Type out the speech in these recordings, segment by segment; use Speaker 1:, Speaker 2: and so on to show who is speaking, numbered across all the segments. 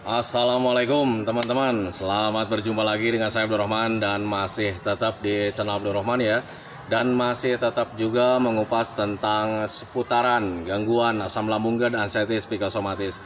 Speaker 1: Assalamualaikum teman-teman, selamat berjumpa lagi dengan saya Abdul Rahman dan masih tetap di channel Abdul Rahman ya. Dan masih tetap juga mengupas tentang seputaran gangguan asam lambung dan anxiety psikosomatis.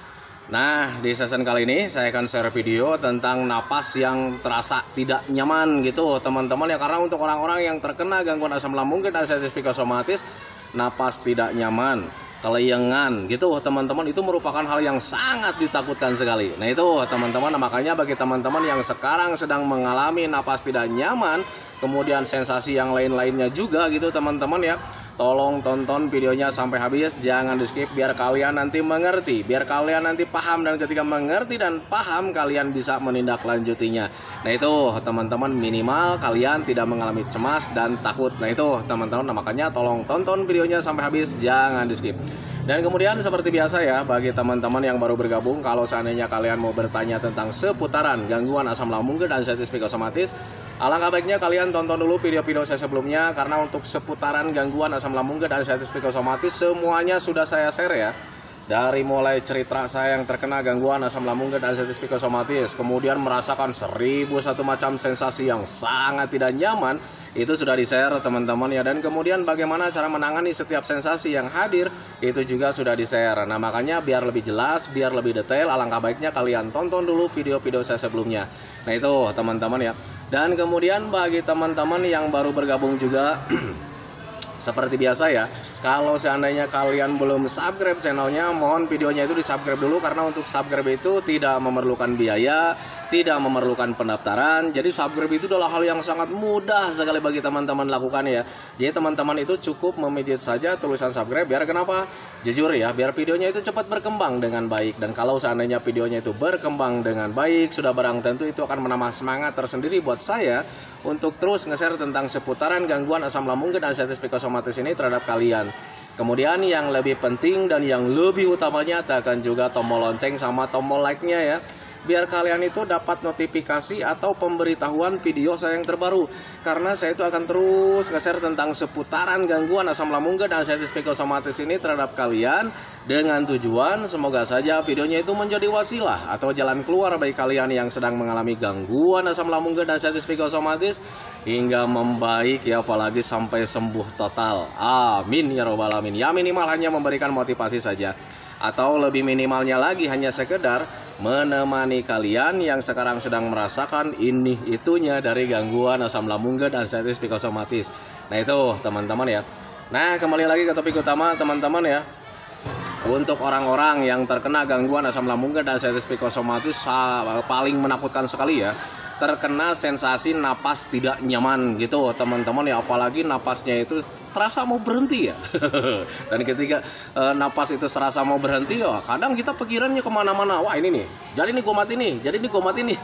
Speaker 1: Nah, di sesi kali ini saya akan share video tentang napas yang terasa tidak nyaman gitu teman-teman ya. Karena untuk orang-orang yang terkena gangguan asam lambung dan anxiety psikosomatis, napas tidak nyaman, kelayangan gitu teman-teman, itu merupakan hal yang sangat ditakutkan sekali. Nah itu teman-teman, makanya bagi teman-teman yang sekarang sedang mengalami napas tidak nyaman, kemudian sensasi yang lain-lainnya juga gitu teman-teman ya, tolong tonton videonya sampai habis, jangan di skip biar kalian nanti mengerti, biar kalian nanti paham, dan ketika mengerti dan paham kalian bisa menindaklanjutinya. Nah itu teman-teman, minimal kalian tidak mengalami cemas dan takut. Nah itu teman-teman, makanya tolong tonton videonya sampai habis, jangan di skip. Dan kemudian seperti biasa ya, bagi teman-teman yang baru bergabung, kalau seandainya kalian mau bertanya tentang seputaran gangguan asam lambung dan anxiety psikosomatis, alangkah baiknya kalian tonton dulu video-video saya sebelumnya, karena untuk seputaran gangguan asam lambung dan anxiety psikosomatis semuanya sudah saya share ya. Dari mulai cerita saya yang terkena gangguan asam lambung dan anxiety psikosomatis, kemudian merasakan 1001 macam sensasi yang sangat tidak nyaman, itu sudah di-share teman-teman ya. Dan kemudian bagaimana cara menangani setiap sensasi yang hadir, itu juga sudah di-share. Nah makanya biar lebih jelas, biar lebih detail, alangkah baiknya kalian tonton dulu video-video saya sebelumnya. Nah itu teman-teman ya. Dan kemudian bagi teman-teman yang baru bergabung juga seperti biasa ya, kalau seandainya kalian belum subscribe channelnya, mohon videonya itu di subscribe dulu, karena untuk subscribe itu tidak memerlukan biaya, tidak memerlukan pendaftaran. Jadi subscribe itu adalah hal yang sangat mudah sekali bagi teman-teman lakukan ya. Jadi teman-teman itu cukup memijit saja tulisan subscribe, biar kenapa? Jujur ya, biar videonya itu cepat berkembang dengan baik. Dan kalau seandainya videonya itu berkembang dengan baik, sudah barang tentu itu akan menambah semangat tersendiri buat saya untuk terus nge-share tentang seputaran gangguan asam lambung dan anxiety psikosomatis ini terhadap kalian. Kemudian yang lebih penting dan yang lebih utamanya, tekan juga tombol lonceng sama tombol like-nya ya, biar kalian itu dapat notifikasi atau pemberitahuan video saya yang terbaru. Karena saya itu akan terus nge-share tentang seputaran gangguan asam lambung dan anxiety psikosomatis ini terhadap kalian, dengan tujuan semoga saja videonya itu menjadi wasilah atau jalan keluar bagi kalian yang sedang mengalami gangguan asam lambung dan anxiety psikosomatis hingga membaik ya, apalagi sampai sembuh total. Amin ya robbal alamin. Ya minimal hanya memberikan motivasi saja, atau lebih minimalnya lagi hanya sekedar menemani kalian yang sekarang sedang merasakan ini itunya dari gangguan asam lambung dan anxiety psikosomatis. Nah itu teman-teman ya. Nah kembali lagi ke topik utama teman-teman ya. Untuk orang-orang yang terkena gangguan asam lambung dan anxiety psikosomatis, paling menakutkan sekali ya, terkena sensasi napas tidak nyaman gitu teman-teman ya. Apalagi napasnya itu terasa mau berhenti ya. Dan ketika napas itu serasa mau berhenti ya, kadang kita pikirannya kemana-mana. Wah ini nih, jadi ini gue mati nih, jadi ini gue mati nih.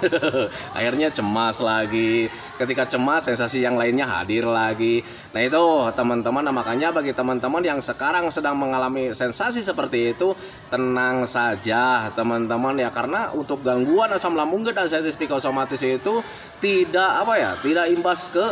Speaker 1: Akhirnya cemas lagi. Ketika cemas, sensasi yang lainnya hadir lagi. Nah itu teman-teman, nah, makanya bagi teman-teman yang sekarang sedang mengalami sensasi seperti itu, tenang saja teman-teman ya. Karena untuk gangguan asam lambung dan anxiety psikosomatis itu tidak imbas ke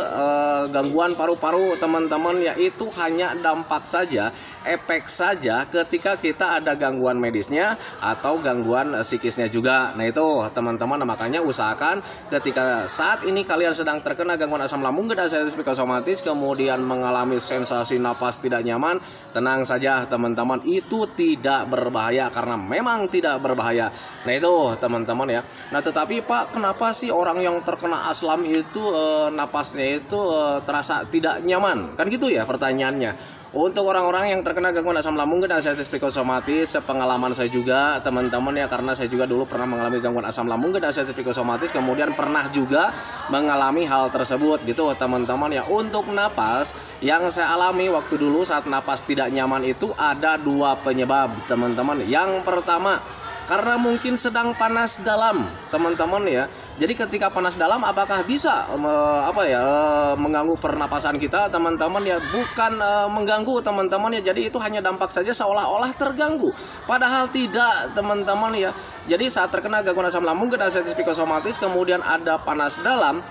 Speaker 1: gangguan paru-paru teman-teman ya. Itu hanya dampak saja, efek saja ketika kita ada gangguan medisnya atau gangguan psikisnya juga. Nah itu teman-teman, makanya usahakan ketika saat ini kalian sedang terkena gangguan asam lambung dan anxiety psikosomatis, kemudian mengalami sensasi napas tidak nyaman, tenang saja teman-teman, itu tidak berbahaya, karena memang tidak berbahaya. Nah itu teman-teman ya. Nah tetapi Pak, kenapa sih orang yang terkena aslam itu napasnya itu terasa tidak nyaman? Kan gitu ya pertanyaannya. Untuk orang-orang yang terkena gangguan asam lambung dan anxiety psikosomatis, sepengalaman saya juga teman-teman ya, karena saya juga dulu pernah mengalami gangguan asam lambung dan anxiety psikosomatis, kemudian pernah juga mengalami hal tersebut gitu teman-teman ya. Untuk napas yang saya alami waktu dulu saat napas tidak nyaman itu ada dua penyebab teman-teman. Yang pertama, karena mungkin sedang panas dalam teman-teman ya. Jadi ketika panas dalam, apakah bisa mengganggu pernapasan kita teman-teman ya? Bukan mengganggu teman-teman ya. Jadi itu hanya dampak saja, seolah-olah terganggu, padahal tidak teman-teman ya. Jadi saat terkena gangguan asam lambung dan anxiety psikosomatis, kemudian ada panas dalam,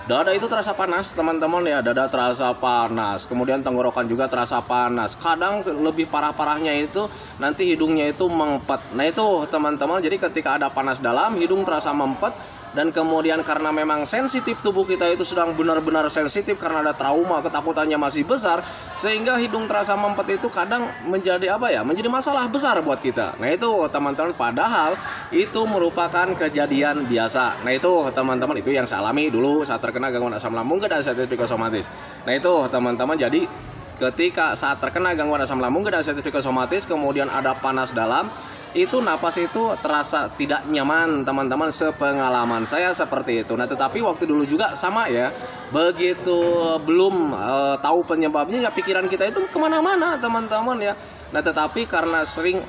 Speaker 1: Dada itu terasa panas teman-teman ya, dada terasa panas, kemudian tenggorokan juga terasa panas. Kadang lebih parah-parahnya itu nanti hidungnya itu mempet. Nah itu teman-teman, jadi ketika ada panas dalam, hidung terasa mempet. Dan kemudian karena memang sensitif, tubuh kita itu sedang benar-benar sensitif karena ada trauma, ketakutannya masih besar, sehingga hidung terasa mempet itu kadang menjadi apa ya, menjadi masalah besar buat kita. Nah itu teman-teman, padahal itu merupakan kejadian biasa. Nah itu teman-teman, itu yang saya alami dulu saat terkena gangguan asam lambung dan sensitif psikosomatis. Nah itu teman-teman, jadi ketika saat terkena gangguan asam lambung dan sensitif psikosomatis, kemudian ada panas dalam, itu napas itu terasa tidak nyaman teman-teman, sepengalaman saya seperti itu. Nah tetapi waktu dulu juga sama ya, begitu belum tahu penyebabnya ya pikiran kita itu kemana-mana teman-teman ya. Nah tetapi karena sering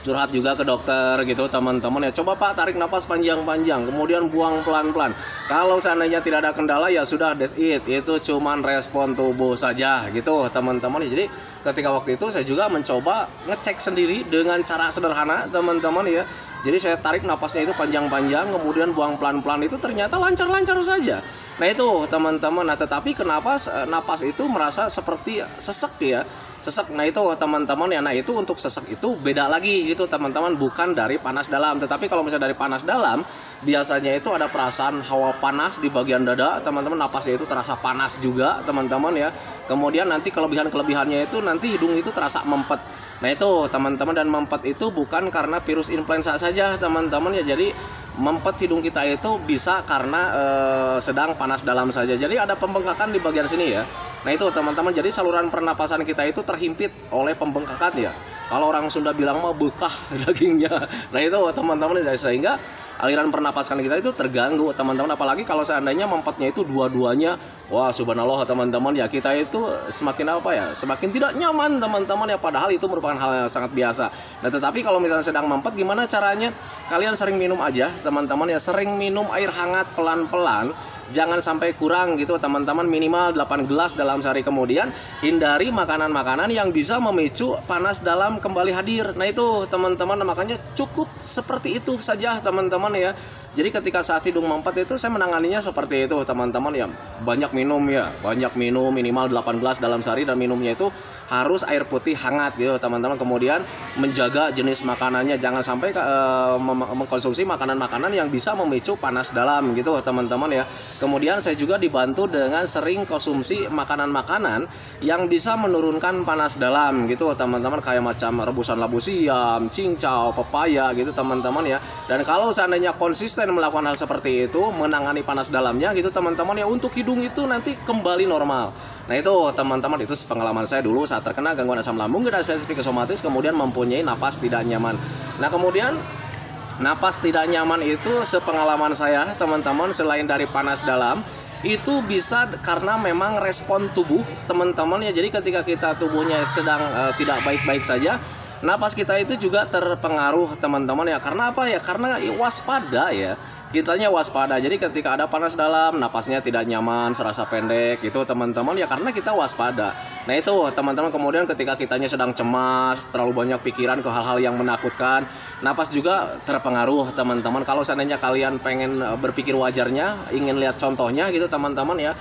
Speaker 1: curhat juga ke dokter gitu teman-teman ya, coba Pak tarik napas panjang-panjang kemudian buang pelan-pelan. Kalau seandainya tidak ada kendala ya sudah, that's it, itu cuman respon tubuh saja gitu teman-teman. Jadi ketika waktu itu saya juga mencoba ngecek sendiri dengan cara sederhana teman-teman ya. Jadi saya tarik napasnya itu panjang-panjang kemudian buang pelan-pelan, itu ternyata lancar-lancar saja. Nah itu teman-teman, nah tetapi kenapa napas itu merasa seperti sesek ya, sesek. Nah itu teman-teman ya, nah itu untuk sesek itu beda lagi gitu teman-teman, bukan dari panas dalam. Tetapi kalau misalnya dari panas dalam, biasanya itu ada perasaan hawa panas di bagian dada teman-teman, napasnya itu terasa panas juga teman-teman ya. Kemudian nanti kelebihan-kelebihannya itu nanti hidung itu terasa mempet. Nah itu teman-teman, dan mempet itu bukan karena virus influenza saja teman-teman ya. Jadi mempet hidung kita itu bisa karena sedang panas dalam saja. Jadi ada pembengkakan di bagian sini ya. Nah itu teman-teman, jadi saluran pernapasan kita itu terhimpit oleh pembengkakan ya. Kalau orang Sunda bilang mah bekah dagingnya. Nah itu teman-teman, sehingga aliran pernapasan kita itu terganggu teman-teman. Apalagi kalau seandainya mempetnya itu dua-duanya, wah subhanallah teman-teman ya, kita itu semakin apa ya, semakin tidak nyaman teman-teman ya, padahal itu merupakan hal yang sangat biasa. Nah tetapi kalau misalnya sedang mempet, gimana caranya? Kalian sering minum aja teman-teman ya, sering minum air hangat pelan-pelan, jangan sampai kurang gitu teman-teman, minimal 8 gelas dalam sehari. Kemudian hindari makanan-makanan yang bisa memicu panas dalam kembali hadir. Nah itu teman-teman, makanya cukup seperti itu saja teman-teman ya. Jadi ketika saat hidung mempet itu saya menanganinya seperti itu teman-teman ya, banyak minum ya, banyak minum, minimal 8 gelas dalam sehari, dan minumnya itu harus air putih hangat gitu teman-teman. Kemudian menjaga jenis makanannya, jangan sampai mengkonsumsi makanan-makanan yang bisa memicu panas dalam gitu teman-teman ya. Kemudian saya juga dibantu dengan sering konsumsi makanan-makanan yang bisa menurunkan panas dalam gitu teman-teman, kayak macam rebusan labu siam, cincau, pepaya gitu teman-teman ya. Dan kalau seandainya konsisten melakukan hal seperti itu, menangani panas dalamnya gitu teman-teman ya, untuk hidung itu nanti kembali normal. Nah itu teman-teman, itu pengalaman saya dulu saat terkena gangguan asam lambung dan sensitif psikosomatis, kemudian mempunyai napas tidak nyaman. Nah kemudian napas tidak nyaman itu sepengalaman saya teman-teman, selain dari panas dalam, itu bisa karena memang respon tubuh teman-teman ya. Jadi ketika kita tubuhnya sedang tidak baik-baik saja, napas kita itu juga terpengaruh teman-teman ya. Karena apa ya? Karena waspada ya. Kitanya waspada. Jadi ketika ada panas dalam, napasnya tidak nyaman, serasa pendek gitu teman-teman ya, karena kita waspada. Nah itu teman-teman, kemudian ketika kitanya sedang cemas, terlalu banyak pikiran ke hal-hal yang menakutkan, napas juga terpengaruh teman-teman. Kalau seandainya kalian pengen berpikir wajarnya, ingin lihat contohnya gitu teman-teman ya,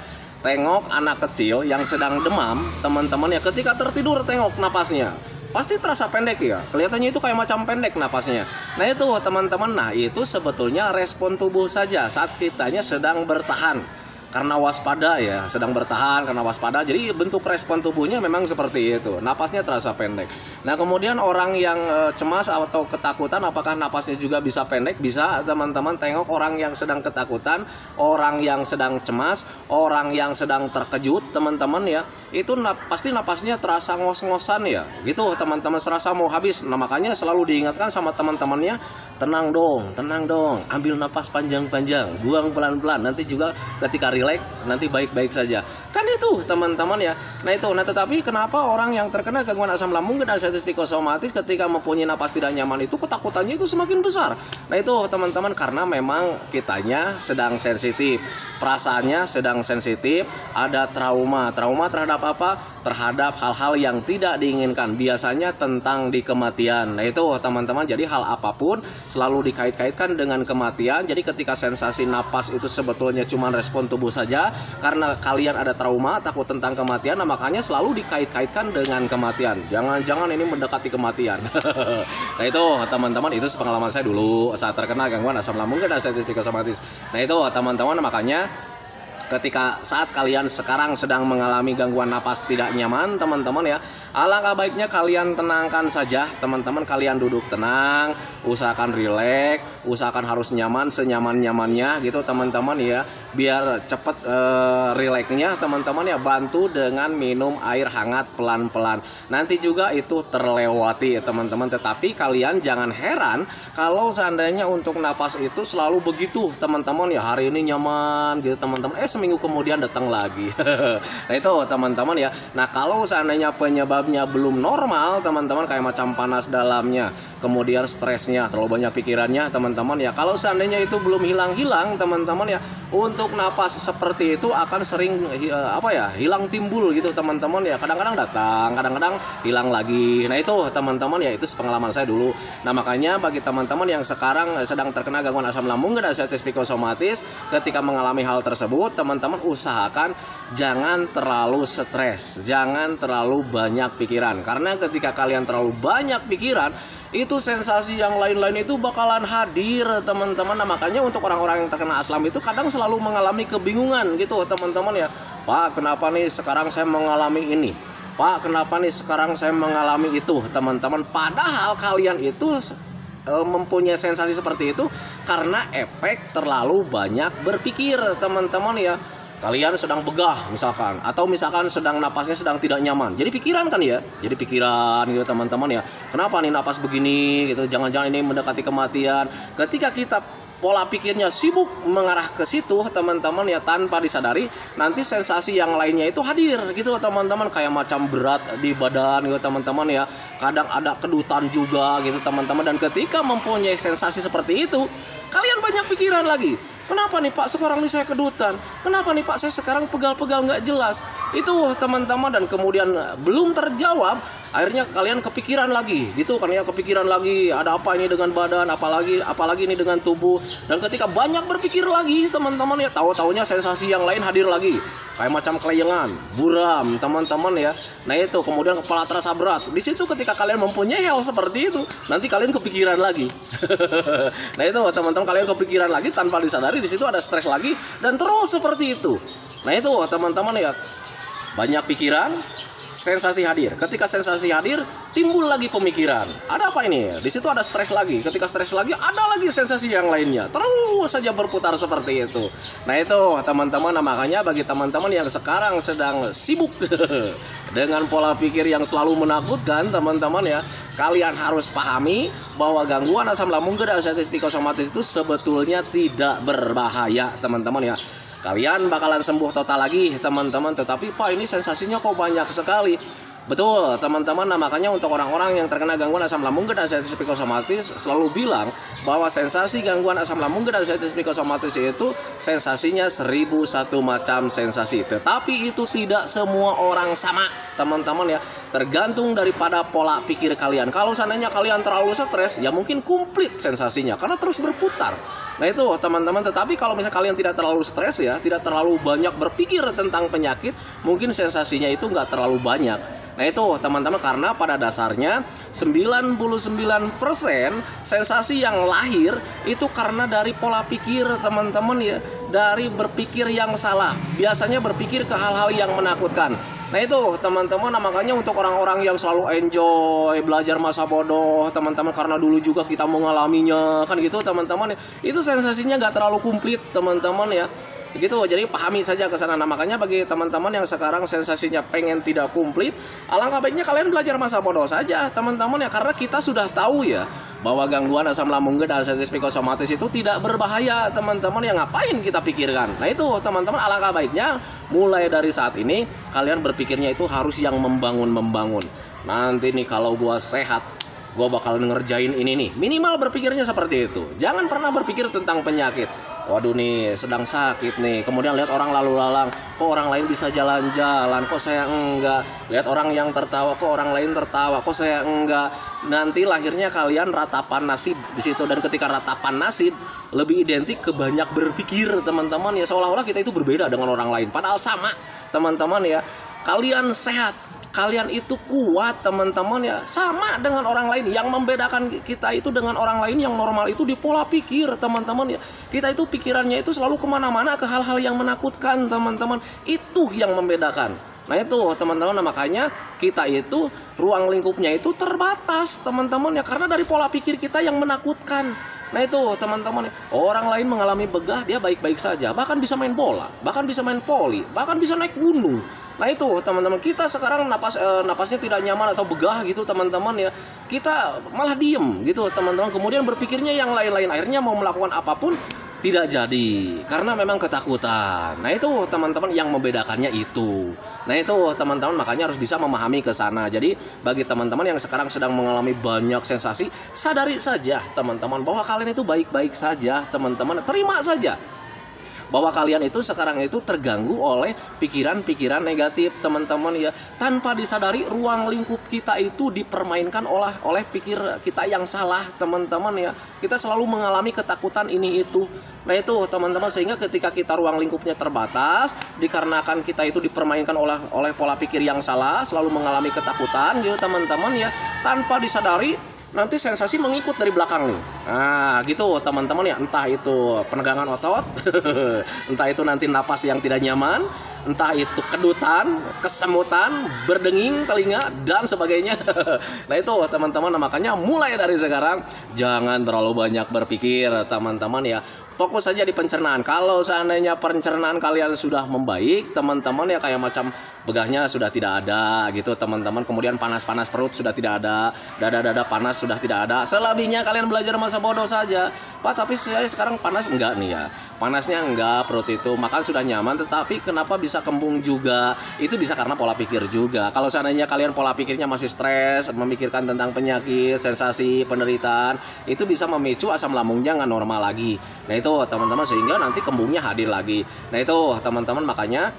Speaker 1: tengok anak kecil yang sedang demam teman-teman ya, ketika tertidur tengok napasnya, pasti terasa pendek ya, kelihatannya itu kayak macam pendek napasnya. Nah itu teman-teman, nah itu sebetulnya respon tubuh saja saat kitanya sedang bertahan karena waspada ya, sedang bertahan karena waspada. Jadi bentuk respon tubuhnya memang seperti itu, napasnya terasa pendek. Nah kemudian orang yang cemas atau ketakutan, apakah napasnya juga bisa pendek? Bisa teman-teman. Tengok orang yang sedang ketakutan, orang yang sedang cemas, orang yang sedang terkejut teman-teman ya, itu pasti napasnya terasa ngos-ngosan ya gitu teman-teman, serasa mau habis. Nah makanya selalu diingatkan sama teman-temannya, tenang dong, ambil napas panjang-panjang, buang pelan-pelan, nanti juga ketika relax nanti baik-baik saja. Kan itu teman-teman ya. Nah itu, nah tetapi kenapa orang yang terkena gangguan asam lambung dan sensitif psikosomatis ketika mempunyai napas tidak nyaman itu ketakutannya itu semakin besar? Nah itu teman-teman, karena memang kitanya sedang sensitif, perasaannya sedang sensitif, ada trauma terhadap apa? terhadap hal-hal yang tidak diinginkan, biasanya tentang di kematian. Nah itu teman-teman, jadi hal apapun selalu dikait-kaitkan dengan kematian. Jadi ketika sensasi napas itu sebetulnya cuma respon tubuh saja, karena kalian ada trauma, takut tentang kematian, nah makanya selalu dikait-kaitkan dengan kematian. Jangan-jangan ini mendekati kematian. Nah itu teman-teman, itu pengalaman saya dulu saat terkena gangguan asam lambung dan anxiety psikosomatis. Nah itu teman-teman, makanya ketika saat kalian sekarang sedang mengalami gangguan napas tidak nyaman, teman-teman ya, alangkah baiknya kalian tenangkan saja, teman-teman. Kalian duduk tenang, usahakan rileks, usahakan harus nyaman senyaman-nyamannya gitu, teman-teman ya, biar cepet rileksnya, teman-teman ya. Bantu dengan minum air hangat pelan-pelan. Nanti juga itu terlewati, teman-teman. Tetapi kalian jangan heran kalau seandainya untuk napas itu selalu begitu, teman-teman ya. Hari ini nyaman gitu, teman-teman. Seminggu kemudian datang lagi. Nah itu teman-teman ya. Nah kalau seandainya penyebabnya belum normal, teman-teman, kayak macam panas dalamnya, kemudian stresnya, terlalu banyak pikirannya, teman-teman ya. Kalau seandainya itu belum hilang-hilang, teman-teman ya, untuk napas seperti itu akan sering hilang timbul gitu, teman-teman ya. Kadang-kadang datang, kadang-kadang hilang lagi. Nah itu teman-teman ya, itu pengalaman saya dulu. Nah makanya bagi teman-teman yang sekarang sedang terkena gangguan asam lambung dan anxiety psikosomatis, ketika mengalami hal tersebut, teman-teman usahakan jangan terlalu stres, jangan terlalu banyak pikiran. Karena ketika kalian terlalu banyak pikiran, itu sensasi yang lain-lain itu bakalan hadir, teman-teman. Nah makanya untuk orang-orang yang terkena asam itu kadang selalu mengalami kebingungan gitu, teman-teman ya. Pak, kenapa nih sekarang saya mengalami ini? Pak, kenapa nih sekarang saya mengalami itu, teman-teman? Padahal kalian itu mempunyai sensasi seperti itu karena efek terlalu banyak berpikir, teman-teman ya. Kalian sedang begah misalkan, atau misalkan sedang napasnya sedang tidak nyaman, jadi pikiran kan ya, jadi pikiran gitu, teman-teman ya. Kenapa nih napas begini gitu, jangan-jangan ini mendekati kematian. Ketika kita pola pikirnya sibuk mengarah ke situ, teman-teman ya, tanpa disadari nanti sensasi yang lainnya itu hadir gitu, teman-teman. Kayak macam berat di badan gitu, teman-teman ya. Kadang ada kedutan juga gitu, teman-teman. Dan ketika mempunyai sensasi seperti itu, kalian banyak pikiran lagi. Kenapa nih Pak sekarang nih saya kedutan? Kenapa nih Pak saya sekarang pegal-pegal nggak jelas? Itu teman-teman, dan kemudian belum terjawab, akhirnya kalian kepikiran lagi gitu kan ya, kepikiran lagi ada apa ini dengan badan, apalagi ini dengan tubuh. Dan ketika banyak berpikir lagi, teman-teman ya, tahu-taunya sensasi yang lain hadir lagi, kayak macam kelayangan, buram, teman-teman ya. Nah itu kemudian kepala terasa berat. Di situ ketika kalian mempunyai hal seperti itu, nanti kalian kepikiran lagi. Nah itu teman-teman, kalian kepikiran lagi tanpa disadari, di situ ada stres lagi, dan terus seperti itu. Nah itu teman-teman ya, banyak pikiran, sensasi hadir. Ketika sensasi hadir, timbul lagi pemikiran. Ada apa ini? Di situ ada stres lagi. Ketika stres lagi, ada lagi sensasi yang lainnya. Terus saja berputar seperti itu. Nah itu teman-teman, makanya bagi teman-teman yang sekarang sedang sibuk dengan pola pikir yang selalu menakutkan, teman-teman ya, kalian harus pahami bahwa gangguan asam lambung dan anxiety psikosomatis itu sebetulnya tidak berbahaya, teman-teman ya. Kalian bakalan sembuh total lagi, teman-teman. Tetapi Pak, ini sensasinya kok banyak sekali. Betul, teman-teman. Nah makanya untuk orang-orang yang terkena gangguan asam lambung dan anxiety psikosomatis selalu bilang bahwa sensasi gangguan asam lambung dan anxiety psikosomatis itu sensasinya 1001 macam sensasi. Tetapi itu tidak semua orang sama, teman-teman ya. Tergantung daripada pola pikir kalian. Kalau seandainya kalian terlalu stres, ya mungkin komplit sensasinya karena terus berputar. Nah itu teman-teman. Tetapi kalau misalnya kalian tidak terlalu stres ya, tidak terlalu banyak berpikir tentang penyakit, mungkin sensasinya itu nggak terlalu banyak. Nah itu teman-teman, karena pada dasarnya 99% sensasi yang lahir itu karena dari pola pikir, teman-teman ya. Dari berpikir yang salah, biasanya berpikir ke hal-hal yang menakutkan. Nah itu teman-teman, makanya untuk orang-orang yang selalu enjoy belajar masa bodoh, teman-teman, karena dulu juga kita mengalaminya kan gitu, teman-teman, itu sensasinya nggak terlalu komplit, teman-teman ya. Gitu, jadi pahami saja ke sana. Nah, makanya bagi teman-teman yang sekarang sensasinya pengen tidak komplit, alangkah baiknya kalian belajar masa bodoh saja, teman-teman ya, karena kita sudah tahu ya bahwa gangguan asam lambung dan anxiety psikosomatis itu tidak berbahaya, teman-teman, yang ngapain kita pikirkan. Nah itu teman-teman, alangkah baiknya mulai dari saat ini kalian berpikirnya itu harus yang membangun. Nanti nih kalau gua sehat, gue bakal ngerjain ini nih. Minimal berpikirnya seperti itu. Jangan pernah berpikir tentang penyakit. Waduh nih, sedang sakit nih. Kemudian lihat orang lalu lalang, kok orang lain bisa jalan-jalan, kok saya enggak. Lihat orang yang tertawa, kok orang lain tertawa, kok saya enggak. Nanti lahirnya kalian ratapan nasib di situ, dan ketika ratapan nasib lebih identik ke banyak berpikir, teman-teman ya, seolah-olah kita itu berbeda dengan orang lain. Padahal sama, teman-teman ya. Kalian sehat, kalian itu kuat, teman-teman ya, sama dengan orang lain. Yang membedakan kita itu dengan orang lain yang normal itu di pola pikir, teman-teman ya. Kita itu pikirannya itu selalu kemana-mana, ke hal-hal yang menakutkan, teman-teman. Itu yang membedakan. Nah itu teman-teman, makanya kita itu ruang lingkupnya itu terbatas, teman-teman ya, karena dari pola pikir kita yang menakutkan. Nah itu teman-teman, orang lain mengalami begah, dia baik-baik saja, bahkan bisa main bola, bahkan bisa main voli, bahkan bisa naik gunung. Nah itu teman-teman, kita sekarang napasnya tidak nyaman atau begah gitu teman-teman ya, kita malah diem gitu teman-teman, kemudian berpikirnya yang lain-lain, akhirnya mau melakukan apapun tidak jadi karena memang ketakutan. Nah itu teman-teman yang membedakannya itu. Nah itu teman-teman, makanya harus bisa memahami ke sana. Jadi bagi teman-teman yang sekarang sedang mengalami banyak sensasi, sadari saja teman-teman bahwa kalian itu baik-baik saja, teman-teman. Terima saja bahwa kalian itu sekarang itu terganggu oleh pikiran-pikiran negatif, teman-teman ya. Tanpa disadari ruang lingkup kita itu dipermainkan oleh pikir kita yang salah, teman-teman ya. Kita selalu mengalami ketakutan ini itu. Nah itu teman-teman, sehingga ketika kita ruang lingkupnya terbatas, dikarenakan kita itu dipermainkan oleh pola pikir yang salah, selalu mengalami ketakutan gitu teman-teman ya. Tanpa disadari nanti sensasi mengikut dari belakang nih. Nah gitu teman-teman ya, entah itu penegangan otot entah itu nanti napas yang tidak nyaman, entah itu kedutan, kesemutan, berdenging telinga dan sebagainya. Nah itu teman-teman, makanya mulai dari sekarang jangan terlalu banyak berpikir, teman-teman ya. Fokus saja di pencernaan. Kalau seandainya pencernaan kalian sudah membaik, teman-teman ya, kayak macam begahnya sudah tidak ada gitu teman-teman, kemudian panas-panas perut sudah tidak ada, dada-dada panas sudah tidak ada. Selebihnya kalian belajar masa bodoh saja. Pak, tapi saya sekarang panas enggak nih ya? Panasnya enggak, perut itu makan sudah nyaman, tetapi kenapa bisa kembung juga? Itu bisa karena pola pikir juga. Kalau seandainya kalian pola pikirnya masih stres, memikirkan tentang penyakit, sensasi, penderitaan, itu bisa memicu asam lambungnya nggak normal lagi. Nah itu teman-teman, sehingga nanti kembungnya hadir lagi. Nah itu teman-teman, makanya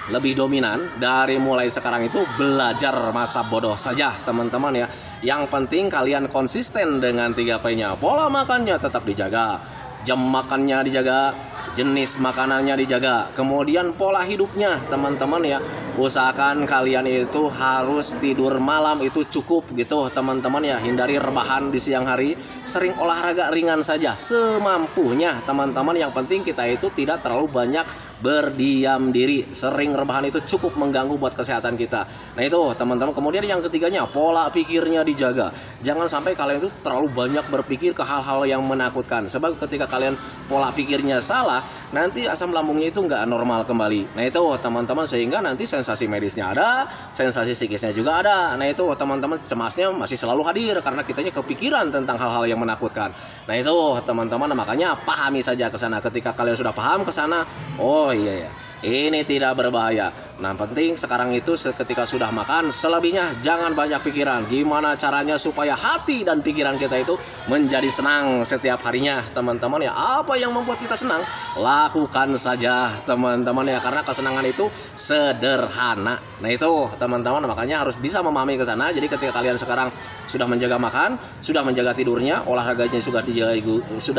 Speaker 1: lebih dominan dari mulai sekarang itu belajar masa bodoh saja teman-teman ya. Yang penting kalian konsisten dengan 3P-nya. Pola makannya tetap dijaga, jam makannya dijaga, jenis makanannya dijaga, kemudian pola hidupnya teman-teman ya. Usahakan kalian itu harus tidur malam itu cukup gitu teman-teman ya. Hindari rebahan di siang hari, sering olahraga ringan saja semampunya teman-teman. Yang penting kita itu tidak terlalu banyak berdiam diri. Sering rebahan itu cukup mengganggu buat kesehatan kita. Nah itu teman-teman. Kemudian yang ketiganya, pola pikirnya dijaga. Jangan sampai kalian itu terlalu banyak berpikir ke hal-hal yang menakutkan, sebab ketika kalian pola pikirnya salah, nanti asam lambungnya itu nggak normal kembali. Nah itu teman-teman, sehingga nanti sensasi medisnya ada, sensasi psikisnya juga ada. Nah itu teman-teman, cemasnya masih selalu hadir karena kitanya kepikiran tentang hal-hal yang menakutkan. Nah itu teman-teman, makanya pahami saja ke sana. Ketika kalian sudah paham ke sana, oh iya ya, ini tidak berbahaya. Nah penting sekarang itu ketika sudah makan, selebihnya jangan banyak pikiran. Gimana caranya supaya hati dan pikiran kita itu menjadi senang setiap harinya teman-teman ya. Apa yang membuat kita senang, lakukan saja teman-teman ya, karena kesenangan itu sederhana. Nah itu teman-teman, makanya harus bisa memahami ke sana. Jadi ketika kalian sekarang sudah menjaga makan, sudah menjaga tidurnya, olahraganya sudah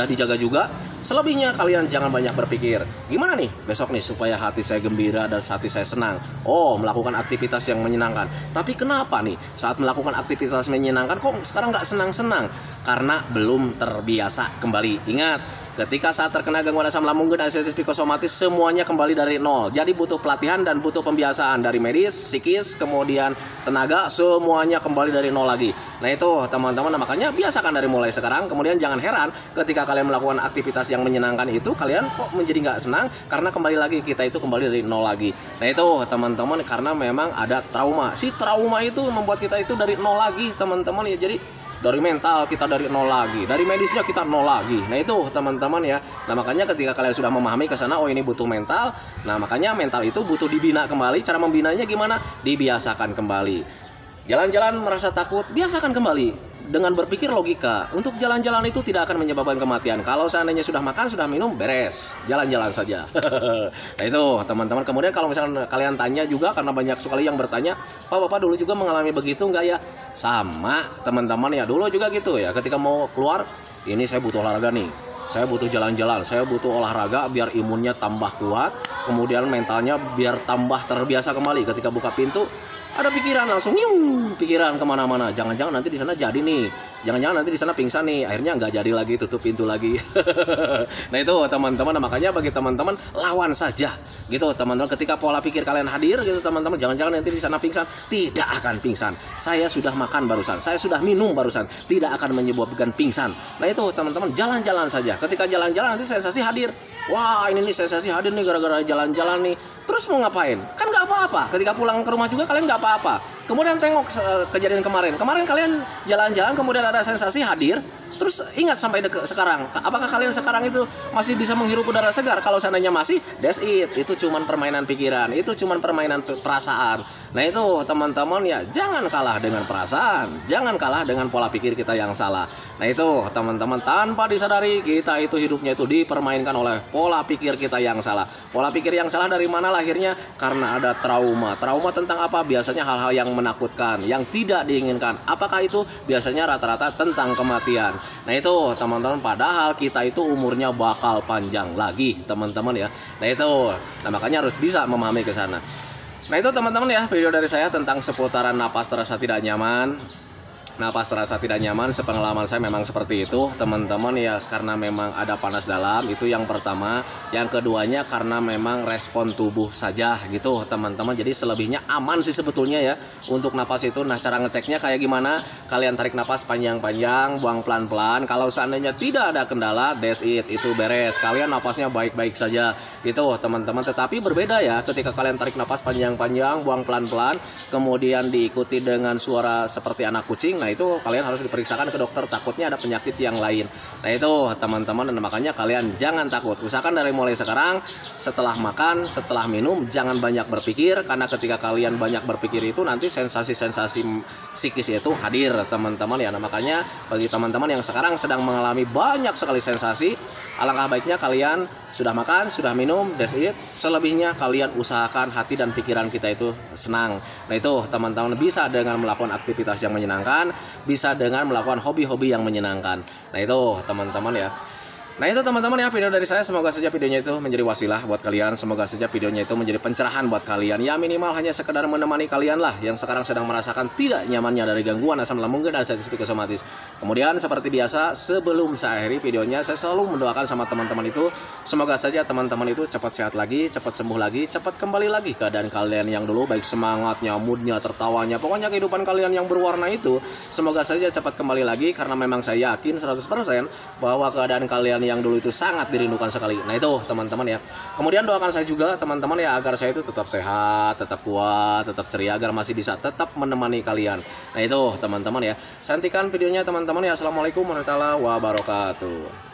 Speaker 1: dijaga juga, selebihnya kalian jangan banyak berpikir. Gimana nih besok nih supaya hati saya gembira dan hati saya senang? Oh, melakukan aktivitas yang menyenangkan. Tapi kenapa nih saat melakukan aktivitas menyenangkan kok sekarang nggak senang-senang? Karena belum terbiasa kembali. Ingat, ketika saat terkena gangguan asam lambung dan anestesi psikosomatis, semuanya kembali dari nol. Jadi butuh pelatihan dan butuh pembiasaan dari medis, psikis, kemudian tenaga, semuanya kembali dari nol lagi. Nah itu teman-teman, makanya biasakan dari mulai sekarang. Kemudian jangan heran ketika kalian melakukan aktivitas yang menyenangkan itu, kalian kok menjadi nggak senang, karena kembali lagi kita itu kembali dari nol lagi. Nah itu teman-teman, karena memang ada trauma. Si trauma itu membuat kita itu dari nol lagi teman-teman ya. Jadi dari mental kita dari nol lagi, dari medisnya kita nol lagi. Nah itu teman-teman ya. Nah makanya ketika kalian sudah memahami ke sana, oh ini butuh mental. Nah makanya mental itu butuh dibina kembali. Cara membinanya gimana? Dibiasakan kembali. Jalan-jalan merasa takut, biasakan kembali. dengan berpikir logika. Untuk jalan-jalan itu tidak akan menyebabkan kematian. Kalau seandainya sudah makan, sudah minum, beres, jalan-jalan saja. Nah itu teman-teman. Kemudian kalau misalnya kalian tanya juga, karena banyak sekali yang bertanya, Pak Bapak dulu juga mengalami begitu nggak ya? Sama teman-teman ya, dulu juga gitu ya. Ketika mau keluar, ini saya butuh olahraga nih, saya butuh jalan-jalan, saya butuh olahraga biar imunnya tambah kuat, kemudian mentalnya biar tambah terbiasa kembali. Ketika buka pintu, ada pikiran langsung pikiran kemana-mana. Jangan-jangan nanti di sana jadi nih, jangan-jangan nanti di sana pingsan nih. Akhirnya nggak jadi lagi, tutup pintu lagi. Nah itu teman-teman, makanya bagi teman-teman lawan saja gitu teman-teman. Ketika pola pikir kalian hadir gitu teman-teman, jangan-jangan nanti di sana pingsan, tidak akan pingsan. Saya sudah makan barusan, saya sudah minum barusan, tidak akan menyebabkan pingsan. Nah itu teman-teman, jalan-jalan saja. Ketika jalan-jalan nanti sensasi hadir. Wah ini nih sensasi hadir nih gara-gara jalan-jalan nih. Terus mau ngapain? Kan nggak apa-apa. Ketika pulang ke rumah juga kalian nggak apa-apa. Kemudian tengok kejadian kemarin. Kemarin kalian jalan-jalan, kemudian ada sensasi hadir. Terus ingat sampai sekarang. Apakah kalian sekarang itu masih bisa menghirup udara segar? Kalau seandainya masih, that's it. Itu cuman permainan pikiran. Itu cuman permainan perasaan. Nah itu teman-teman ya, jangan kalah dengan perasaan. Jangan kalah dengan pola pikir kita yang salah. Nah itu teman-teman, tanpa disadari kita itu hidupnya itu dipermainkan oleh pola pikir kita yang salah. Pola pikir yang salah dari mana lahirnya? Karena ada trauma. Trauma tentang apa? Biasanya hal-hal yang menakutkan, yang tidak diinginkan. Apakah itu? Biasanya rata-rata tentang kematian. Nah itu teman-teman, padahal kita itu umurnya bakal panjang lagi teman-teman ya. Nah itu, nah makanya harus bisa memahami ke sana. Nah itu teman-teman ya, video dari saya tentang seputaran napas terasa tidak nyaman. Napas terasa tidak nyaman, sepengalaman saya memang seperti itu teman-teman ya, karena memang ada panas dalam, itu yang pertama. Yang keduanya karena memang respon tubuh saja gitu teman-teman. Jadi selebihnya aman sih sebetulnya ya untuk napas itu. Nah cara ngeceknya kayak gimana? Kalian tarik napas panjang-panjang, buang pelan-pelan. Kalau seandainya tidak ada kendala, that's it, itu beres. Kalian napasnya baik-baik saja gitu teman-teman. Tetapi berbeda ya ketika kalian tarik napas panjang-panjang, buang pelan-pelan, kemudian diikuti dengan suara seperti anak kucing. Nah itu kalian harus diperiksakan ke dokter, takutnya ada penyakit yang lain. Nah itu teman-teman, dan makanya kalian jangan takut. Usahakan dari mulai sekarang, setelah makan, setelah minum, jangan banyak berpikir. Karena ketika kalian banyak berpikir itu nanti sensasi-sensasi psikis itu hadir teman-teman ya. Nah makanya bagi teman-teman yang sekarang sedang mengalami banyak sekali sensasi, alangkah baiknya kalian sudah makan, sudah minum, that's it. Selebihnya kalian usahakan hati dan pikiran kita itu senang. Nah itu teman-teman, bisa dengan melakukan aktivitas yang menyenangkan, bisa dengan melakukan hobi-hobi yang menyenangkan. Nah itu teman-teman ya. Nah itu teman-teman ya, video dari saya. Semoga saja videonya itu menjadi wasilah buat kalian. Semoga saja videonya itu menjadi pencerahan buat kalian. Ya minimal hanya sekedar menemani kalian lah yang sekarang sedang merasakan tidak nyamannya dari gangguan asam lambung dan sensitif psikosomatis. Kemudian seperti biasa, sebelum saya akhiri videonya, saya selalu mendoakan sama teman-teman itu, semoga saja teman-teman itu cepat sehat lagi, cepat sembuh lagi, cepat kembali lagi keadaan kalian yang dulu, baik semangatnya, moodnya, tertawanya, pokoknya kehidupan kalian yang berwarna itu semoga saja cepat kembali lagi. Karena memang saya yakin 100% bahwa keadaan kalian yang dulu itu sangat dirindukan sekali. Nah itu teman-teman ya. Kemudian doakan saya juga teman-teman ya, agar saya itu tetap sehat, tetap kuat, tetap ceria, agar masih bisa tetap menemani kalian. Nah itu teman-teman ya. Saya hentikan videonya teman-teman ya. Assalamualaikum warahmatullahi wabarakatuh.